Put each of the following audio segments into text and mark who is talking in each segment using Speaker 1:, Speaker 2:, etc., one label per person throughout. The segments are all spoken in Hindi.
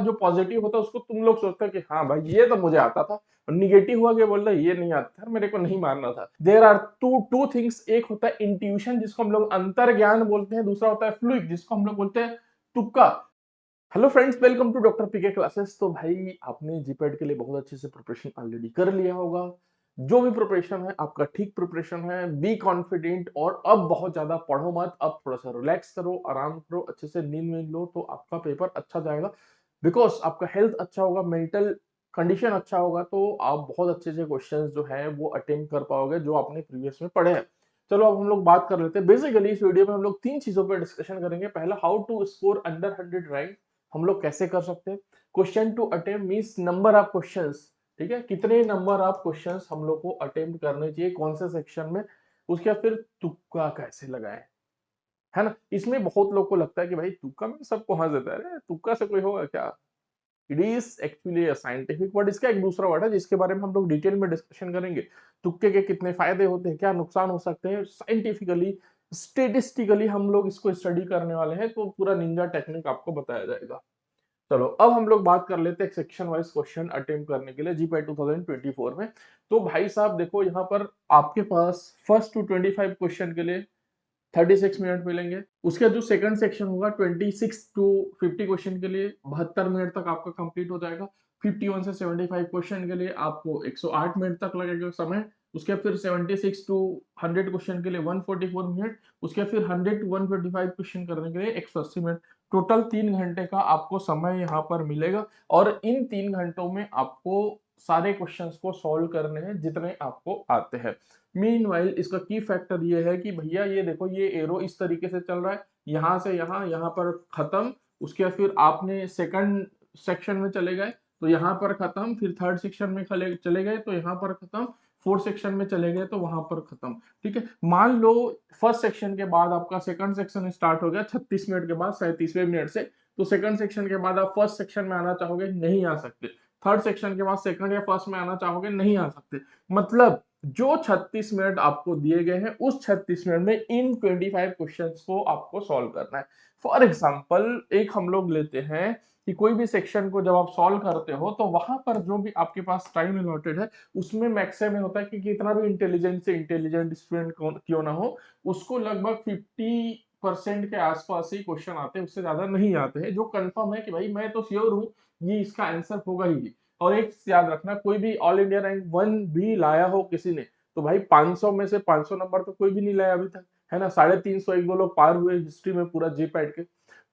Speaker 1: जो पॉजिटिव होता है उसको तुम लोग सोचते हो कि हाँ भाई ये तो मुझे आता था, और निगेटिव हुआ कि बोल रहे ये नहीं आता था, मेरे को नहीं मानना था। There are two two things, एक होता है इंट्यूशन जिसको हम लोग अंतर ज्ञान बोलते हैं, दूसरा होता है फ्लूइड जिसको हम लोग बोलते हैं तुक्का। Hello friends, welcome to doctor PK classes. तो भाई आपने जीपैट के लिए बहुत अच्छे से प्रिपरेशन ऑलरेडी कर लिया होगा। जो भी प्रिपरेशन है आपका ठीक प्रिपरेशन है, बी कॉन्फिडेंट। और अब बहुत ज्यादा पढ़ो मत, अब थोड़ा सा रिलैक्स करो, आराम करो, अच्छे से नींद वींद लो, तो आपका पेपर अच्छा जाएगा। बिकॉज आपका हेल्थ अच्छा होगा, मेंटल कंडीशन अच्छा होगा, तो आप बहुत अच्छे से क्वेश्चन जो है वो अटेम्प्ट कर पाओगे जो आपने प्रीवियस में पढ़े हैं। चलो अब हम लोग बात कर लेते हैं। बेसिकली इस वीडियो में हम लोग तीन चीजों पर डिस्कशन करेंगे। पहला, how to score under 100 rank, हम लोग कैसे कर सकते हैं। Question to attempt means number of questions, ठीक है, कितने नंबर ऑफ क्वेश्चंस हम लोग को अटेम्प्ट करने चाहिए, कौन से सेक्शन में। उसके बाद फिर तुक्का कैसे लगाएं, है ना। इसमें बहुत लोग को लगता है कि भाई तुक्का में सबको हंस देता है, अरे तुक्का से कोई होगा क्या। It is actually a scientific word. इसका एक दूसरा वर्ड है जिसके बारे में हम लोग डिटेल में डिस्कशन करेंगे। तुक्के के कितने फायदे होते हैं, क्या नुकसान हो सकते हैं, साइंटिफिकली स्टेटिस्टिकली हम लोग इसको स्टडी करने वाले हैं, तो पूरा निंजा टेक्निक आपको बताया जाएगा। चलो अब हम लोग बात कर लेते हैं सेक्शन वाइज क्वेश्चन अटेम्प्ट करने के लिए जीपीआई 2024 में। तो भाई साहब देखो, यहाँ पर आपके पास फर्स्ट टू 25 क्वेश्चन के लिए 36 मिनट मिलेंगे। उसके जो सेकंड सेक्शन होगा 26 टू 50 क्वेश्चन के लिए 72 मिनट तक आपका कंप्लीट हो जाएगा। 51 से 75 क्वेश्चन के लिए आपको 108 मिनट तक लगेगा समय। उसके फिर 76 टू 100 क्वेश्चन के लिए 144 मिनट। उसके फिर 100 टू 125 क्वेश्चन करने के लिए 180 मिनट। टोटल 3 घंटे का आपको समय यहाँ पर मिलेगा, और इन 3 घंटों में आपको सारे क्वेश्चंस को सॉल्व करने हैं जितने आपको आते हैं। मीनवाइल इसका की फैक्टर ये है कि भैया ये देखो, ये एरो इस तरीके से चल रहा है, यहाँ से यहाँ, यहाँ पर खत्म। उसके बाद फिर आपने सेकंड सेक्शन में चले गए तो यहाँ पर खत्म, फिर थर्ड सेक्शन में चले गए तो यहाँ पर खत्म, फोर्थ सेक्शन में चले गए तो वहां पर खत्म। ठीक है, मान लो फर्स्ट सेक्शन के बाद आपका सेकंड सेक्शन स्टार्ट हो गया 36 मिनट के बाद 37वें मिनट से, तो सेकंड सेक्शन के बाद आप फर्स्ट सेक्शन में आना चाहोगे, नहीं आ सकते। थर्ड सेक्शन के बाद सेकंड या फर्स्ट में आना चाहोगे, नहीं आ सकते। मतलब जो 36 मिनट आपको दिए गए हैं, उस 36 मिनट में इन 25 क्वेश्चंस को आपको सॉल्व करना है। फॉर एग्जांपल एक हम लोग लेते हैं कि कोई भी सेक्शन को जब आप सॉल्व करते हो तो वहां पर जो भी आपके पास टाइम अलॉटेड है उसमें मैक्सिमम होता है कि कितना भी इंटेलिजेंट से इंटेलिजेंट स्टूडेंट क्यों ना हो, उसको लगभग 50% के आसपास ही क्वेश्चन आते हैं, उससे ज्यादा नहीं आते हैं। जो कंफर्म है कि भाई मैं तो श्योर हूँ ये इसका आंसर होगा ही। और एक याद रखना, कोई भी ऑल इंडिया रैंक 1 भी लाया हो किसी ने, तो भाई 500 में से 500 नंबर तो कोई भी नहीं लाया अभी तक, है ना। 350 एक दो लोग पार हुए हिस्ट्री में पूरा जीपैट के।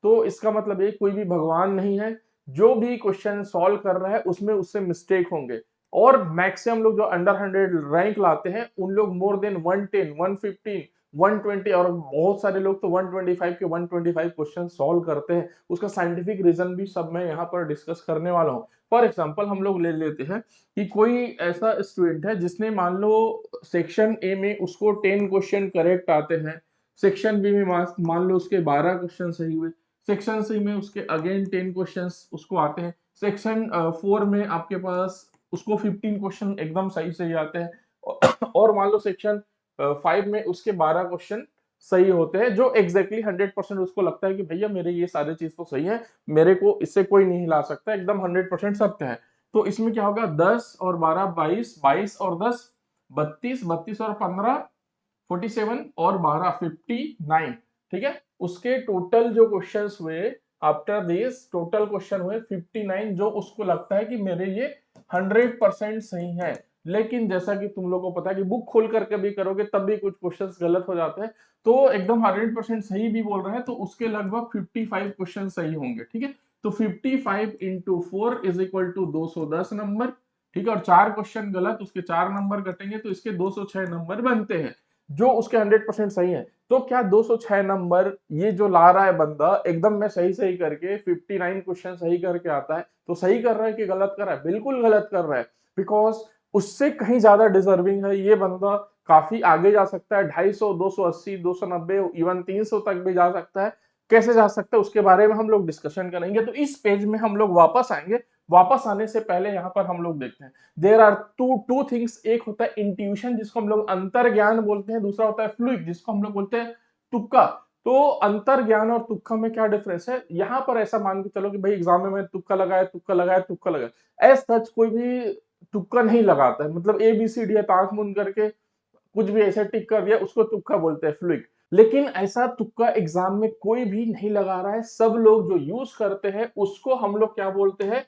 Speaker 1: तो इसका मतलब ये कोई भी भगवान नहीं है। जो भी क्वेश्चन सॉल्व कर रहा है उसमें उससे मिस्टेक होंगे। और मैक्सिमम लोग जो अंडर 100 रैंक लाते हैं उन लोग मोर देन 110, 115, 120, और बहुत सारे लोग तो 125 के 125 क्वेश्चन सॉल्व करते हैं। उसका साइंटिफिक रीजन भी सब मैं यहाँ पर डिस्कस करने वाला हूँ। फॉर एग्जाम्पल हम लोग ले लेते हैं कि कोई ऐसा स्टूडेंट है जिसने मान लो सेक्शन ए में उसको 10 क्वेश्चन करेक्ट आते हैं, सेक्शन बी में मान लो उसके 12 क्वेश्चन सही हुए, सेक्शन सी में उसके अगेन 10 क्वेश्चंस उसको आते हैं, सेक्शन 4 में आपके पास उसको 15 क्वेश्चन एकदम सही सही आते हैं, और मान लो सेक्शन 5 में उसके 12 क्वेश्चन सही होते हैं, जो एग्जैक्टली 100% उसको लगता है कि भैया मेरे ये सारे चीज तो सही है, मेरे को इससे कोई नहीं हिला सकता, एकदम 100% सत्य है। तो इसमें क्या होगा, 10 और 12 22, 22 और 10 32, 32 और 15 47, और 12 59। ठीक है, उसके टोटल जो क्वेश्चंस हुए आफ्टर दिस, टोटल क्वेश्चन हुए 59, जो उसको लगता है कि मेरे ये 100% सही है। लेकिन जैसा कि तुम लोगों को पता है कि बुक खोल करके भी करोगे तब भी कुछ क्वेश्चंस गलत हो जाते हैं। तो एकदम 100% सही भी बोल रहे हैं तो उसके लगभग 55 क्वेश्चन सही होंगे। ठीक है, तो 55 into 4 is equal to 210 number. ठीक है, और 4 क्वेश्चन गलत, उसके 4 नंबर कटेंगे तो इसके 206 नंबर बनते हैं, जो उसके 100% सही है। तो क्या 206 नंबर ये जो ला रहा है बंदा एकदम में सही सही करके 59 क्वेश्चन सही करके आता है, तो सही कर रहा है कि गलत कर रहा है? बिल्कुल गलत कर रहा है। बिकॉज उससे कहीं ज्यादा डिजर्विंग है ये बंदा, काफी आगे जा सकता है, 250, 280, 290, इवन 300 तक भी जा सकता है। कैसे जा सकता है उसके बारे में हम लोग डिस्कशन करेंगे। तो इस पेज में हम लोग वापस आएंगे। वापस आने से पहले यहाँ पर हम लोग देखते हैं, there are two two things. एक होता है इंट्यूशन जिसको हम लोग अंतर ज्ञान बोलते हैं, दूसरा होता है फ्लूइड जिसको हम लोग बोलते हैं तुक्का। तो अंतर ज्ञान और तुक्का में क्या डिफरेंस है? यहाँ पर ऐसा मान के चलो कि भाई एग्जाम में मैंने तुक्का लगाया, तुक्का लगाया, तुक्का लगाया, एज सच कोई भी तुक्का नहीं लगाता है। मतलब ABCD है, आंख मूंद करके कुछ भी ऐसे टिक कर दिया, उसको तुक्का बोलते हैं, फ्लूइक। लेकिन ऐसा तुक्का एग्जाम में कोई भी नहीं लगा रहा है। सब लोग जो यूज करते हैं उसको हम लोग क्या बोलते हैं?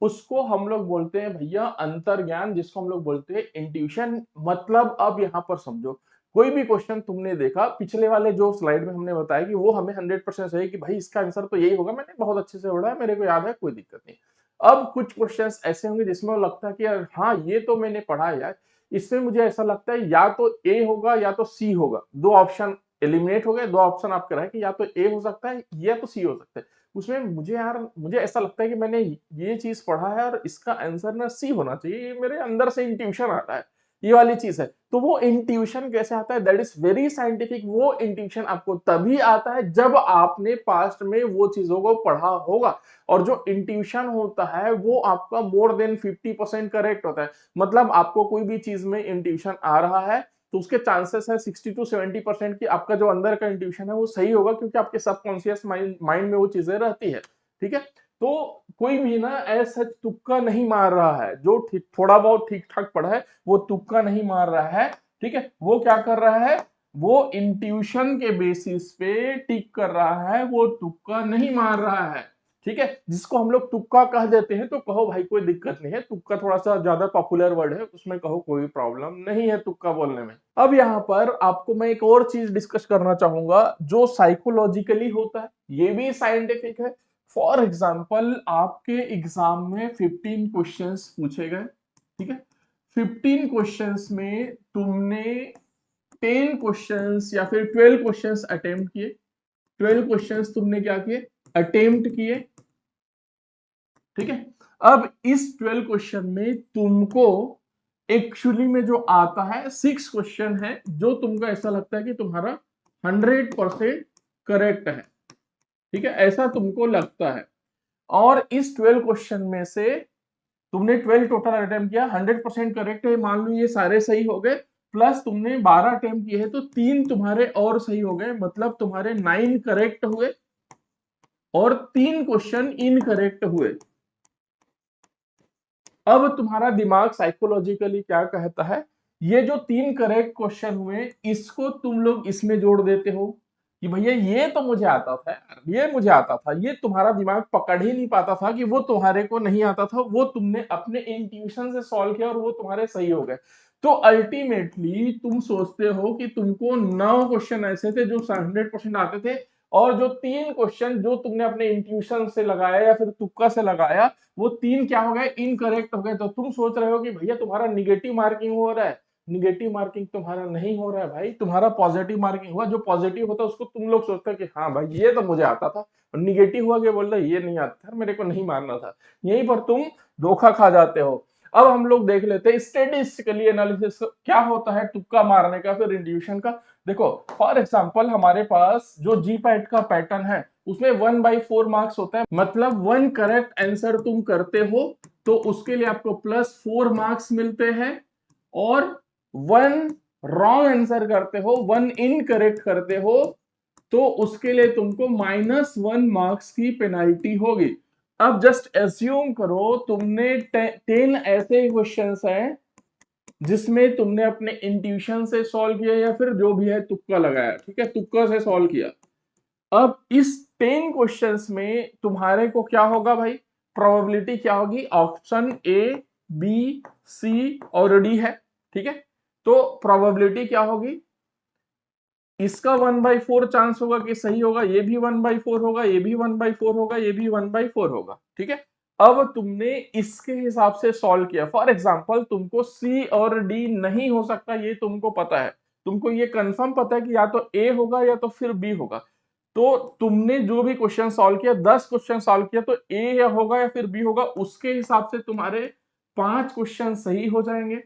Speaker 1: उसको हम लोग बोलते हैं भैया अंतर्ज्ञान, जिसको हम लोग बोलते हैं इंट्यूशन। मतलब अब यहाँ पर समझो, कोई भी क्वेश्चन तुमने देखा, पिछले वाले जो स्लाइड में हमने बताया कि वो हमें 100% सही कि भाई इसका आंसर तो यही होगा, मैंने बहुत अच्छे से पढ़ा है, मेरे को याद है, कोई दिक्कत नहीं। अब कुछ क्वेश्चंस ऐसे होंगे जिसमें वो लगता है कि यार हाँ ये तो मैंने पढ़ा है यार, इसमें मुझे ऐसा लगता है या तो ए होगा या तो सी होगा। दो ऑप्शन एलिमिनेट हो गए, दो ऑप्शन आपके रहे कि या तो ए हो सकता है या तो सी हो सकता है। उसमें मुझे यार मुझे ऐसा लगता है कि मैंने ये चीज पढ़ा है और इसका आंसर ना सी होना चाहिए, ये मेरे अंदर से इंट्यूशन आता है, ये वाली चीज है। तो वो इंट्यूशन कैसे आता है? That is very scientific. वो इंट्यूशन आपको तभी आता है जब आपने पास्ट में वो चीजों को पढ़ा होगा। और जो इंट्यूशन होता है वो आपका मोर देन 50% करेक्ट होता है। मतलब आपको कोई भी चीज में इंट्यूशन आ रहा है तो उसके चांसेस है 60 to 70% की आपका जो अंदर का इंट्यूशन है वो सही होगा, क्योंकि आपके सबकॉन्शियस माइंड में वो चीजें रहती है। ठीक है, तो कोई भी ना ऐसा तुक्का नहीं मार रहा है। जो थोड़ा बहुत ठीक ठाक पढ़ा है वो तुक्का नहीं मार रहा है। ठीक है, वो क्या कर रहा है? वो इंट्यूशन के बेसिस पे टिक कर रहा है, वो तुक्का नहीं मार रहा है। ठीक है, जिसको हम लोग तुक्का कह देते हैं, तो कहो भाई कोई दिक्कत नहीं है, तुक्का थोड़ा सा ज्यादा पॉपुलर वर्ड है, उसमें कहो कोई प्रॉब्लम नहीं है तुक्का बोलने में। अब यहाँ पर आपको मैं एक और चीज डिस्कस करना चाहूंगा जो साइकोलॉजिकली होता है, ये भी साइंटिफिक है। फॉर एग्जाम्पल आपके एग्जाम में 15 क्वेश्चंस पूछे गए। ठीक है, 15 क्वेश्चंस में तुमने 10 क्वेश्चंस या फिर 12 क्वेश्चंस अटेम्प्ट किए। 12 क्वेश्चंस तुमने क्या किए? अटेम्प्ट किए। ठीक है, अब इस 12 क्वेश्चन में तुमको एक्चुअली में जो आता है 6 क्वेश्चन है जो तुमको ऐसा लगता है कि तुम्हारा 100% करेक्ट है। ठीक है, ऐसा तुमको लगता है। और इस 12 क्वेश्चन में से तुमने 12 टोटल अटेम्प्ट किया, 100% करेक्ट है, मान लो ये सारे सही हो गए। प्लस तुमने 12 अटेम्प्ट किए हैं तो 3 तुम्हारे और सही हो गए, मतलब तुम्हारे 9 करेक्ट हुए और 3 क्वेश्चन इनकरेक्ट हुए। अब तुम्हारा दिमाग साइकोलॉजिकली क्या कहता है? ये जो 3 करेक्ट क्वेश्चन हुए इसको तुम लोग इसमें जोड़ देते हो कि भैया ये तो मुझे आता था यार, ये मुझे आता था। ये तुम्हारा दिमाग पकड़ ही नहीं पाता था कि वो तुम्हारे को नहीं आता था, वो तुमने अपने इंट्यूशन से सॉल्व किया और वो तुम्हारे सही हो गए। तो अल्टीमेटली तुम सोचते हो कि तुमको 9 क्वेश्चन ऐसे थे जो 100% आते थे, और जो 3 क्वेश्चन जो तुमने अपने इंट्यूशन से लगाया या फिर तुक्का से लगाया, वो 3 क्या हो गए? इनकरेक्ट हो गए। तो तुम सोच रहे हो कि भैया तुम्हारा निगेटिव मार्किंग हो रहा है। निगेटिव मार्किंग तुम्हारा नहीं हो रहा है भाई, तुम्हारा पॉजिटिव मार्किंग हुआ। जो पॉजिटिव होता है उसको तुम लोग सोचते हो कि हाँ भाई ये तो मुझे आता था, और निगेटिव हुआ कि बोल रहे ये नहीं आता था, मेरे को नहीं मानना था। यहीं पर तुम धोखा खा जाते हो। अब हम लोग देख लेते हैं स्टेटिस्टिकली एनालिसिस क्या होता है तुक्का मारने का, फिर इंट्यूशन का। देखो फॉर एग्जांपल हमारे पास जो जी पैट का पैटर्न है उसमें 1/4 मार्क्स होता है। मतलब 1 करेक्ट आंसर तुम करते हो तो उसके लिए आपको +4 मार्क्स मिलते हैं, और 1 रॉन्ग आंसर करते हो, 1 इनकरेक्ट करते हो तो उसके लिए तुमको -1 मार्क्स की पेनाल्टी होगी। अब जस्ट एज्यूम करो तुमने 10 ऐसे क्वेश्चंस हैं जिसमें तुमने अपने इंट्यूशन से सॉल्व किया या फिर जो भी है तुक्का लगाया। ठीक है, तुक्का से सॉल्व किया। अब इस 10 क्वेश्चंस में तुम्हारे को क्या होगा भाई? प्रोबेबिलिटी क्या होगी? ऑप्शन ए, बी, सी और डी है। ठीक है, तो प्रोबेबिलिटी क्या होगी? इसका 1/4 चांस होगा कि सही होगा, ये भी 1/4 होगा, ये भी 1/4 होगा, ये भी 1/4 होगा। ठीक है, अब तुमने इसके हिसाब से सॉल्व किया। फॉर एग्जांपल तुमको सी और डी नहीं हो सकता, ये तुमको पता है, तुमको ये कंफर्म पता है कि या तो ए होगा या तो फिर बी होगा। तो तुमने जो भी क्वेश्चन सॉल्व किया, 10 क्वेश्चन सॉल्व किया, तो ए या होगा या फिर बी होगा, उसके हिसाब से तुम्हारे 5 क्वेश्चन सही हो जाएंगे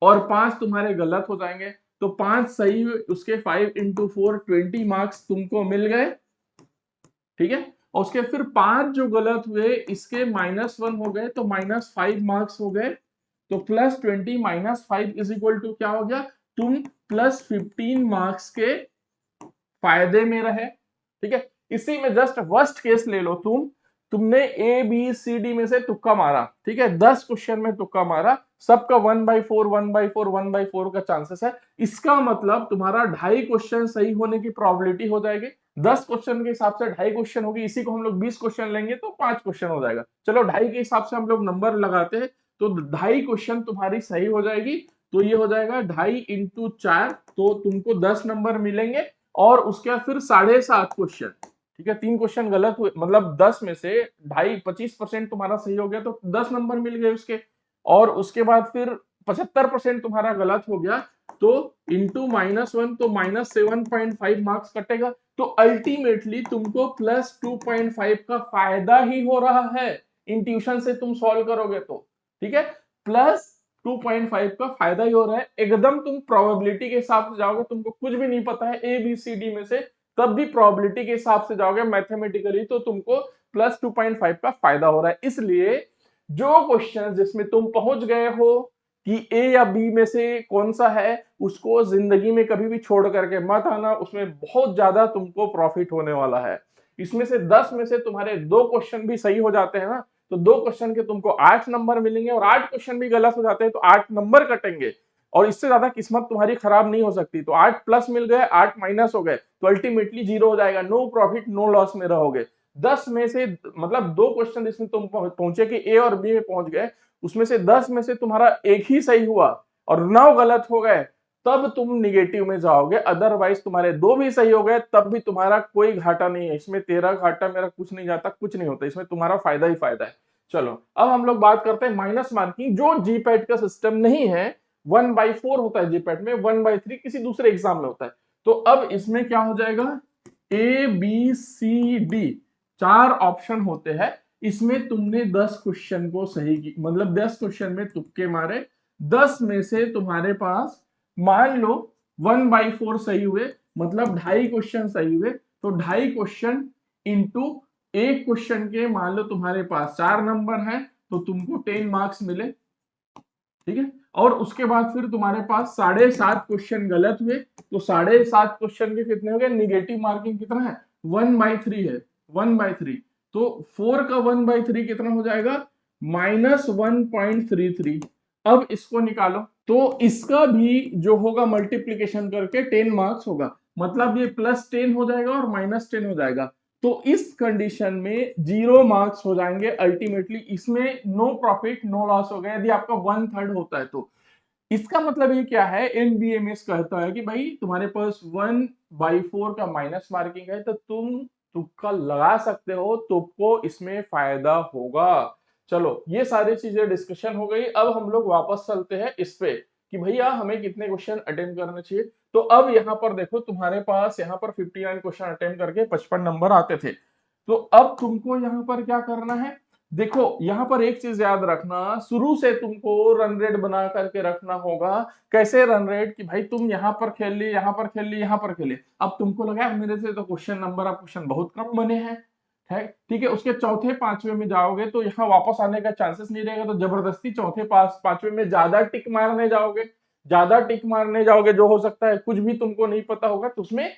Speaker 1: और 5 तुम्हारे गलत हो जाएंगे। तो 5 सही हुए, उसके 5 into 4 20 मार्क्स तुमको मिल गए। ठीक है, और उसके फिर 5 जो गलत हुए इसके -1 हो गए तो -5 मार्क्स हो गए। तो +20 -5 इज इक्वल टू क्या हो गया? तुम +15 मार्क्स के फायदे में रहे। ठीक है। इसी में जस्ट वर्स्ट केस ले लो, तुमने ए बी सी डी में से तुक्का मारा, ठीक है, 10 क्वेश्चन में तुक्का मारा, सबका 1/4 1/4 1/4 का चांसेस है। इसका मतलब तुम्हारा 2.5 क्वेश्चन सही होने की प्रोबेबिलिटी हो जाएगी। 10 क्वेश्चन के हिसाब से 2.5 क्वेश्चन होगी, इसी को हम लोग 20 क्वेश्चन लेंगे तो 5 क्वेश्चन हो जाएगा। चलो 2.5 के हिसाब से हम लोग नंबर लगाते हैं, तो 2.5 क्वेश्चन तुम्हारी सही हो जाएगी। तो ये हो जाएगा 2.5 इंटू 4, तो तुमको 10 नंबर मिलेंगे। और उसके बाद फिर 7.5 क्वेश्चन, ठीक है, 3 क्वेश्चन गलत हुए, मतलब 10 में से 2.5 25% तुम्हारा सही हो गया तो 10 नंबर मिल गए उसके। और उसके बाद फिर 75% तुम्हारा गलत हो गया तो इंटू -1, तो -7.5 मार्क्स कटेगा। तो अल्टीमेटली तुमको +2.5 का फायदा ही हो रहा है इन ट्यूशन से तुम सॉल्व करोगे तो, ठीक है, +2.5 का फायदा ही हो रहा है। एकदम तुम प्रोबेबिलिटी के हिसाब से जाओगे, तुमको कुछ भी नहीं पता है ए बी सी डी में से, तब भी प्रोबेबिलिटी के हिसाब से जाओगे मैथमेटिकली, तो तुमको +2.5 का फायदा हो रहा है। इसलिए जो क्वेश्चन जिसमें तुम पहुंच गए हो कि ए या बी में से कौन सा है, उसको जिंदगी में कभी भी छोड़ करके मत आना, उसमें बहुत ज्यादा तुमको प्रॉफिट होने वाला है। इसमें से 10 में से तुम्हारे 2 क्वेश्चन भी सही हो जाते हैं ना, तो 2 क्वेश्चन के तुमको 8 नंबर मिलेंगे, और 8 क्वेश्चन भी गलत हो जाते हैं तो 8 नंबर कटेंगे। और इससे ज्यादा किस्मत तुम्हारी खराब नहीं हो सकती। तो 8 प्लस मिल गए, 8 माइनस हो गए, तो अल्टीमेटली 0 हो जाएगा। नो प्रॉफिट नो लॉस में रहोगे। 10 में से मतलब 2 क्वेश्चन जिसमें तुम पहुंचे कि ए और बी में पहुंच गए, उसमें से 10 में से तुम्हारा एक ही सही हुआ और 9 गलत हो गए, तब तुम निगेटिव में जाओगे। अदरवाइज तुम्हारे 2 भी सही हो गए तब भी तुम्हारा कोई घाटा नहीं है। इसमें तेरा घाटा मेरा कुछ नहीं जाता, कुछ नहीं होता, इसमें तुम्हारा फायदा ही फायदा है। चलो अब हम लोग बात करते हैं माइनस मार्किंग, जो जीपैट का सिस्टम नहीं है। 1/4 होता है जीपैट में, 1/3 किसी दूसरे एग्जाम में होता है। तो अब इसमें क्या हो जाएगा, A B C D 4 option होते हैं। इसमें तुमने 10 क्वेश्चन को सही की, मतलब 10 क्वेश्चन में तुक्के मारे, 10 में से तुम्हारे पास मान लो 1/4 सही हुए, मतलब 2.5 क्वेश्चन सही हुए, तो 2.5 क्वेश्चन इंटू एक क्वेश्चन के मान लो तुम्हारे पास 4 नंबर है, तो तुमको 10 मार्क्स मिले, ठीक है। और उसके बाद फिर तुम्हारे पास 7.5 क्वेश्चन गलत हुए, तो 7.5 क्वेश्चन के कितने हो गए, निगेटिव मार्किंग कितना है, 1/3 है, 1/3। तो 4 का 1/3 कितना हो जाएगा, -1.33। अब इसको निकालो, तो इसका भी जो होगा मल्टीप्लीकेशन करके 10 मार्क्स होगा, मतलब ये +10 हो जाएगा और -10 हो जाएगा। तो इस कंडीशन में 0 मार्क्स हो जाएंगे अल्टीमेटली। इसमें नो प्रॉफिट नो लॉस हो गया यदि आपका 1/3 होता है तो। इसका मतलब ये क्या है, एनबीएमएस कहता है कि भाई तुम्हारे पास 1/4 का माइनस मार्किंग है तो तुम तुक्का लगा सकते हो, तुमको इसमें फायदा होगा। चलो ये सारी चीजें डिस्कशन हो गई। अब हम लोग वापस चलते हैं इस पे कि भैया हमें कितने क्वेश्चन अटेम्प्ट करने चाहिए। तो अब यहाँ पर देखो, तुम्हारे पास यहाँ पर 59 क्वेश्चन अटेम्प्ट करके 55 नंबर आते थे। तो अब तुमको यहाँ पर क्या करना है, देखो यहाँ पर एक चीज याद रखना, शुरू से तुमको रन रेट बना करके रखना होगा। कैसे रन रेट, कि भाई तुम यहाँ पर खेल लिए, यहाँ पर खेल लिए, यहाँ पर खेले, अब तुमको लगा मेरे से तो क्वेश्चन नंबर ऑफ क्वेश्चन बहुत कम बने हैं, है ठीक है, उसके चौथे पांचवे में जाओगे तो यहाँ वापस आने का चांसेस नहीं रहेगा, तो जबरदस्ती चौथे पांचवे में ज्यादा टिक मारने जाओगे, ज्यादा टिक मारने जाओगे, जो हो सकता है कुछ भी तुमको नहीं पता होगा, तो उसमें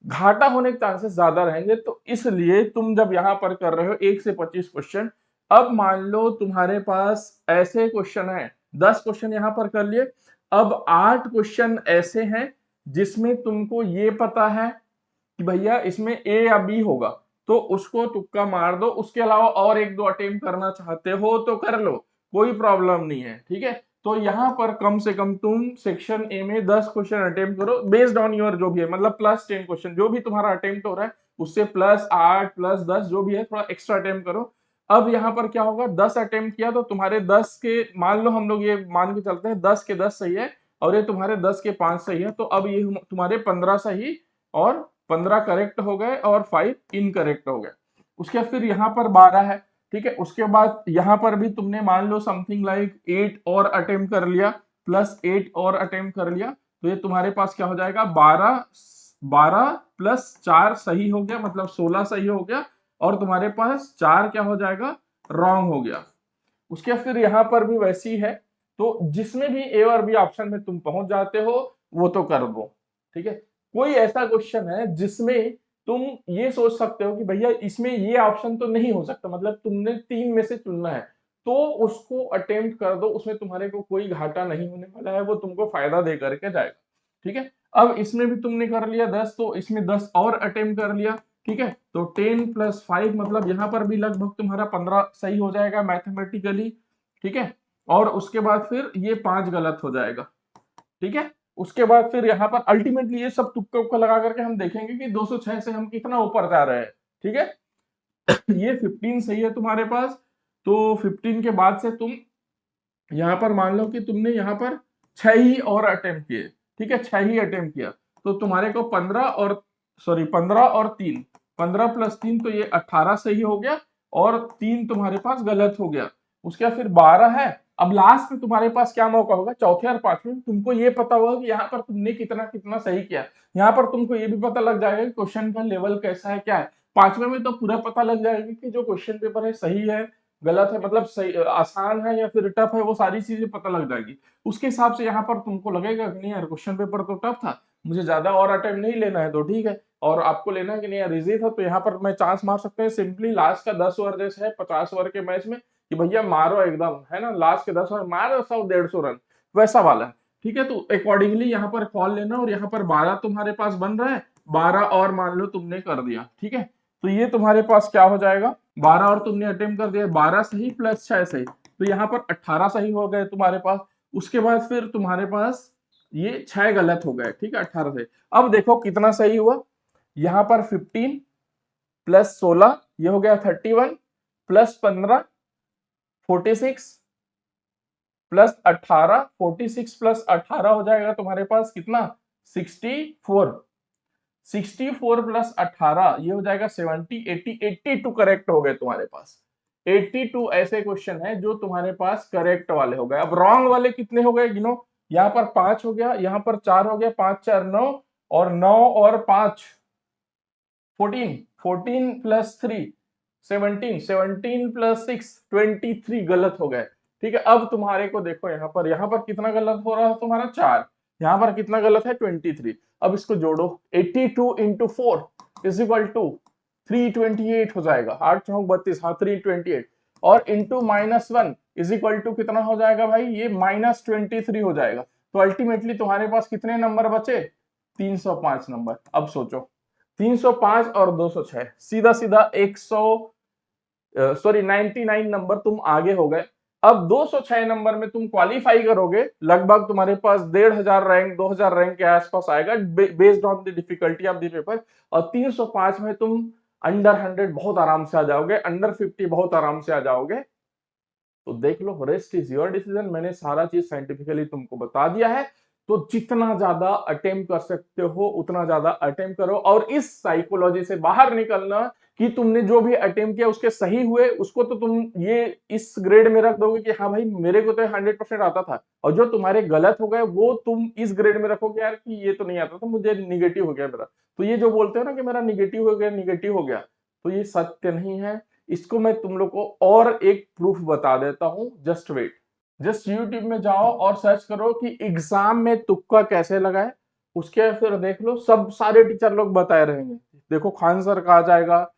Speaker 1: घाटा होने के चांसेस ज्यादा रहेंगे। तो इसलिए तुम जब यहाँ पर कर रहे हो 1 से 25 क्वेश्चन, अब मान लो तुम्हारे पास ऐसे क्वेश्चन है, 10 क्वेश्चन यहां पर कर लिए, अब 8 क्वेश्चन ऐसे हैं जिसमें तुमको ये पता है कि भैया इसमें ए या बी होगा, तो उसको तुक्का मार दो। उसके अलावा और एक दो अटेम्प्ट करना चाहते हो तो कर लो, कोई प्रॉब्लम नहीं है, ठीक है। तो यहाँ पर कम से कम तुम सेक्शन ए में 10 क्वेश्चन अटेम्प्ट करो बेस्ड ऑन योर जो भी है, मतलब +10 क्वेश्चन जो भी तुम्हारा अटेम्प्ट हो रहा है उससे +8 +10 जो भी है थोड़ा एक्स्ट्रा अटेम्प्ट करो। अब यहाँ पर क्या होगा, 10 अटेम्प्ट किया तो तुम्हारे 10 के, मान लो हम लोग ये मान के चलते हैं 10 के 10 सही है और ये तुम्हारे 10 के 5 सही है, तो अब ये तुम्हारे 15 सही और 15 करेक्ट हो गए और 5 इनकरेक्ट हो गए। उसके बाद फिर यहाँ पर 12 है, ठीक है। उसके बाद यहाँ पर भी तुमने मान लो समथिंग लाइक 8 और अटेम्प्ट कर लिया, +8 और अटेम्प्ट कर लिया, तो ये तुम्हारे पास क्या हो जाएगा, 12 12 +4 सही हो गया, मतलब 16 सही हो गया, और तुम्हारे पास 4 क्या हो जाएगा, रॉन्ग हो गया। उसके फिर यहाँ पर भी वैसी है, तो जिसमें भी ए और बी ऑप्शन में तुम पहुंच जाते हो वो तो कर दो, ठीक है। कोई ऐसा क्वेश्चन है जिसमें तुम ये सोच सकते हो कि भैया इसमें ये ऑप्शन तो नहीं हो सकता, मतलब तुमने 3 में से चुनना है, तो उसको अटेम्प्ट कर दो, उसमें तुम्हारे को कोई घाटा नहीं होने वाला है, वो तुमको फायदा दे करके जाएगा। ठीक है, अब इसमें भी तुमने कर लिया 10, तो इसमें 10 और अटेम्प्ट कर लिया। ठीक है, तो 10 प्लस 5 मतलब यहाँ पर भी लगभग तुम्हारा 15 सही हो जाएगा मैथमेटिकली। ठीक है, और उसके बाद फिर ये 5 गलत हो जाएगा। ठीक है, उसके बाद फिर यहाँ पर अल्टीमेटली ये सब तुक्का उक्का लगा करके हम देखेंगे कि 206 से हम कितना ऊपर जा रहे हैं। ठीक है, ये 15 सही है तुम्हारे पास। तो 15 के बाद से तुम यहाँ पर मान लो कि तुमने यहाँ पर 6 ही और अटेम्प्ट किए। ठीक है, 6 ही अटेम्प्ट किया, तो तुम्हारे को 15 और 3, 15 प्लस 3 तो ये 18 सही हो गया, और 3 तुम्हारे पास गलत हो गया। उसके बाद फिर 12 है। अब लास्ट में तुम्हारे पास क्या मौका होगा, चौथे और पांचवें में तुमको ये पता होगा कि यहाँ पर तुमने कितना कितना सही किया। यहाँ पर तुमको ये भी पता लग जाएगा कि क्वेश्चन का लेवल कैसा है, क्या है। पांचवें में तो पूरा पता लग जाएगा कि जो क्वेश्चन पेपर है सही है, गलत है, मतलब सही आसान है या फिर टफ है, वो सारी चीजें पता लग जाएगी। उसके हिसाब से यहाँ पर तुमको लगेगा कि नहीं यार क्वेश्चन पेपर तो टफ था, मुझे ज्यादा और अटेम्प्ट नहीं लेना है, तो ठीक है। और आपको लेना है कि नहीं यार इजी था, तो यहाँ पर मैं चांस मार सकते हैं सिंपली लास्ट का 10 ओवर जैसे है 50 ओवर के मैच में, कि भैया मारो एकदम, है ना, लास्ट के 10 ओवर मारो 100-150 रन, वैसा वाला है। ठीक है, तो अकॉर्डिंगली यहाँ पर कॉल लेना, और यहाँ पर 12 तुम्हारे पास बन रहा है, 12 और मान लो तुमने कर दिया। ठीक है, तो ये तुम्हारे पास क्या हो जाएगा, 12 और तुमने अटेम्प्ट कर दिया, 12 सही प्लस 6 सही, तो यहाँ पर 18 सही हो गए तुम्हारे पास। उसके बाद फिर तुम्हारे पास ये 6 गलत हो गए। ठीक है, 18 सही। अब देखो कितना सही हुआ, यहाँ पर 15 प्लस 16 ये हो गया 31, प्लस 15 46, प्लस 18 46 प्लस 18 हो जाएगा तुम्हारे पास कितना, 64, 64 प्लस 18 ये हो जाएगा 70, 80, 82 करेक्ट हो गए तुम्हारे पास। 82 ऐसे क्वेश्चन है जो तुम्हारे पास करेक्ट वाले हो गए। अब रॉन्ग वाले कितने हो गए गिनो, यहाँ पर 5 हो गया, यहाँ पर 4 हो गया, 5 4 9, और 9 और 5 14, 14 प्लस 3 17, 17 प्लस 6 23 गलत हो गए। ठीक है, अब तुम्हारे को देखो यहाँ पर कितना गलत हो रहा है तुम्हारा, 4, यहाँ पर कितना गलत है 23। अब इसको जोड़ो, 82 इंटू 4 इज इक्वल टू 328 हो जाएगा, 8 चौक 32, हाँ 328, और इंटू -1 इज इक्वल टू कितना हो जाएगा भाई, ये -23 हो जाएगा। तो अल्टीमेटली तुम्हारे पास कितने नंबर बचे, 305 नंबर। अब सोचो 305 और 206, सीधा सीधा 99 नंबर तुम आगे हो गए। अब 206 नंबर में तुम क्वालिफाई करोगे, लगभग तुम्हारे पास 1500 रैंक 2000 रैंक के आसपास आएगा based on the difficulty of the paper. और 305 में तुम अंडर 100 बहुत आराम से आ जाओगे, अंडर 50 बहुत आराम से आ जाओगे। तो देख लो, रेस्ट इज योर डिसीजन। मैंने सारा चीज साइंटिफिकली तुमको बता दिया है, तो जितना ज्यादा अटेम्प्ट कर सकते हो उतना ज्यादा अटेम्प्ट करो, और इस साइकोलॉजी से बाहर निकलना कि तुमने जो भी अटेम्प्ट किया उसके सही हुए, उसको तो तुम ये इस ग्रेड में रख दोगे कि हाँ भाई मेरे को तो 100% आता था, और जो तुम्हारे गलत हो गए वो तुम इस ग्रेड में रखोगे यार कि ये तो नहीं आता था, मुझे निगेटिव हो गया मेरा। तो ये जो बोलते हो ना कि मेरा निगेटिव हो गया, निगेटिव हो गया, तो ये सत्य नहीं है। इसको मैं तुम लोग को और एक प्रूफ बता देता हूं, जस्ट वेट। जस्ट यूट्यूब में जाओ और सर्च करो कि एग्जाम में तुक्का कैसे लगाए, उसके फिर देख लो सब सारे टीचर लोग बताए रहेंगे। देखो खान सर का आ जाएगा,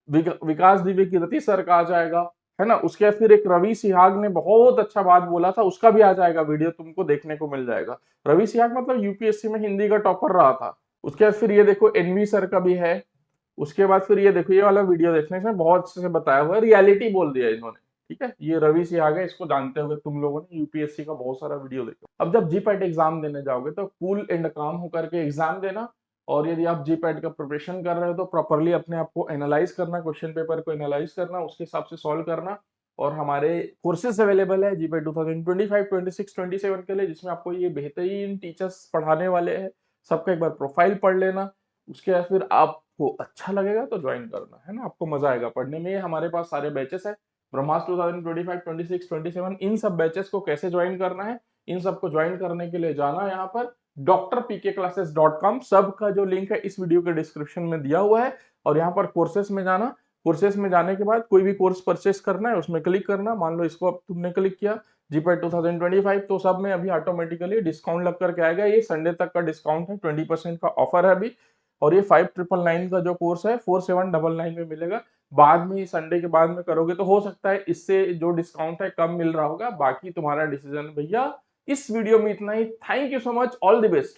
Speaker 1: विकास दिव्य कीर्ति सर का आ जाएगा, है ना। उसके फिर एक रवि सिहाग ने बहुत अच्छा बात बोला था, उसका भी आ जाएगा वीडियो, तुमको देखने को मिल जाएगा। रवि सिहाग मतलब यूपीएससी में हिंदी का टॉपर रहा था। उसके बाद फिर ये देखो एनवी सर का भी है। उसके बाद फिर ये देखो ये वाला वीडियो देखने से बहुत अच्छे से बताया हुआ है, रियलिटी बोल दिया इन्होंने। ठीक है, ये रवि सिहाग है, इसको जानते होगे तुम लोगों ने, यूपीएससी का बहुत सारा वीडियो देखा। अब जब जीपैट एग्जाम देने जाओगे तो कूल एंड काम होकर के एग्जाम देना, और यदि आप जीपैट का प्रिपरेशन कर रहे हो तो प्रॉपरली अपने आप को एनालाइज करना, क्वेश्चन पेपर को एनालाइज करना, उसके हिसाब से सॉल्व करना। और हमारे कोर्सेज अवेलेबल है जीपैट 2025, 26, 27 के लिए, जिसमें आपको ये बेहतरीन टीचर्स पढ़ाने वाले हैं। सबका एक बार प्रोफाइल पढ़ लेना, उसके बाद फिर आपको अच्छा लगेगा तो ज्वाइन करना, है ना, आपको मजा आएगा पढ़ने में। हमारे पास सारे बैचेस है, ब्रह्मास्त्र 2025, 26, 27, इन सब बैचेस को कैसे ज्वाइन करना है, इन सबको ज्वाइन करने के लिए जाना यहाँ पर drpkclasses.com, सबका जो लिंक है इस वीडियो के डिस्क्रिप्शन में दिया हुआ है। और यहाँ पर कोर्सेस में जाना, कोर्सेस में जाने के बाद कोई भी कोर्स परचेस करना है उसमें क्लिक करना। मान लो इसको अब तुमने क्लिक किया जीपैट 2025, तो सब में अभी ऑटोमेटिकली डिस्काउंट लग करके आएगा। ये संडे तक का डिस्काउंट है, 20% का ऑफर है अभी। और ये 5999 का जो कोर्स है 4799 में मिलेगा। बाद में संडे के बाद में करोगे तो हो सकता है इससे जो डिस्काउंट है कम मिल रहा होगा, बाकी तुम्हारा डिसीजन भैया। इस वीडियो में इतना ही। Thank you so much, all the best.